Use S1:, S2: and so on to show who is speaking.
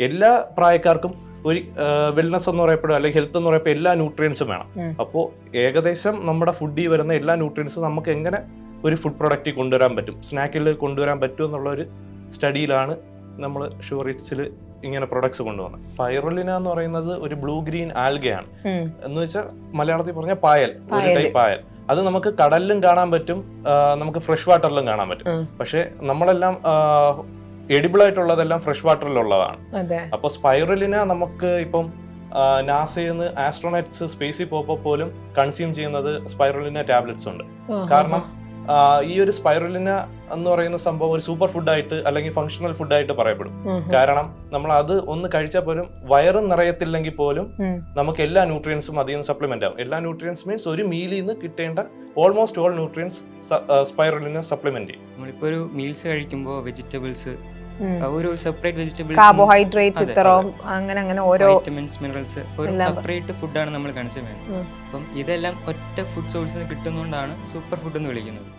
S1: എല്ലാ പ്രായക്കാർക്കും ഒരു വെൽനസ് എന്ന് പറയപ്പെടുക അല്ലെങ്കിൽ ഹെൽത്ത് എന്ന് പറയപ്പോൾ എല്ലാ ന്യൂട്രിയൻസും വേണം. അപ്പോൾ ഏകദേശം നമ്മുടെ ഫുഡിൽ വരുന്ന എല്ലാ ന്യൂട്രിയൻസും നമുക്ക് എങ്ങനെ ഒരു ഫുഡ് പ്രൊഡക്റ്റിൽ കൊണ്ടുവരാൻ പറ്റും, സ്നാക്കിൽ കൊണ്ടുവരാൻ പറ്റും എന്നുള്ള ഒരു സ്റ്റഡിയിലാണ് നമ്മൾ ഷുവർ ഇറ്റ്സിൽ ഇങ്ങനെ പ്രൊഡക്ട്സ് കൊണ്ടുവന്നത്. സ്പൈറുലിന എന്ന് പറയുന്നത് ഒരു ബ്ലൂ ഗ്രീൻ ആൽഗയാണ്. എന്ന് വെച്ചാൽ മലയാളത്തിൽ പറഞ്ഞ പായൽ, ഒരു ടൈപ്പ് പായൽ. അത് നമുക്ക് കടലിലും കാണാൻ പറ്റും, നമുക്ക് ഫ്രഷ് വാട്ടറിലും കാണാൻ പറ്റും. പക്ഷെ നമ്മളെല്ലാം എഡിബിൾ ആയിട്ടുള്ളതെല്ലാം ഫ്രഷ് വാട്ടറിലുള്ളതാണ്. അപ്പൊ സ്പൈറുലിന നമുക്ക് ഇപ്പം നാസയിൽ നിന്ന് ആസ്ട്രോനറ്റ്സ് സ്പേസിൽ പോകുമ്പോൾ പോലും കൺസ്യൂം ചെയ്യുന്നത് സ്പൈറുലിന ടാബ്ലറ്റ്സ് ഉണ്ട്. കാരണം ഈ ഒരു സ്പൈറുലിന എന്ന് പറയുന്ന സംഭവം ഒരു സൂപ്പർ ഫുഡായിട്ട് അല്ലെങ്കിൽ ഫങ്ഷണൽ ഫുഡായിട്ട് പറയപ്പെടും. കാരണം നമ്മൾ അത് ഒന്ന് കഴിച്ചാൽ പോലും വയറും നിറയത്തില്ലെങ്കിൽ പോലും നമുക്ക് എല്ലാ ന്യൂട്രിയൻസും അതിൽ നിന്ന് സപ്ലിമെന്റ് ആവും. എല്ലാ ന്യൂട്രിയൻസ് മീൻസ് ഒരു മീലിൽ നിന്ന് കിട്ടേണ്ട almost all nutrients spirulina supplement ചെയ്യും.
S2: നമ്മളിപ്പോ ഒരു മീൽസ് കഴിക്കുമ്പോൾ വെജിറ്റബിൾസ്, ഒരു സെപ്പറേറ്റ് വെജിറ്റബിൾസ്,
S3: കാർബോഹൈഡ്രേറ്റ്, അങ്ങനെ ഓരോ
S2: വൈറ്റമിൻസ്, മിനറൽസ്, ഒരു സെപ്പറേറ്റ് ഫുഡാണ് നമ്മൾ കൺസ്യൂം ചെയ്യുന്നത്. അപ്പം ഇതെല്ലാം ഒറ്റ ഫുഡ് സോഴ്സിൽ നിന്ന് കിട്ടുന്നതുകൊണ്ടാണ് സൂപ്പർ ഫുഡ് എന്ന് വിളിക്കുന്നത്.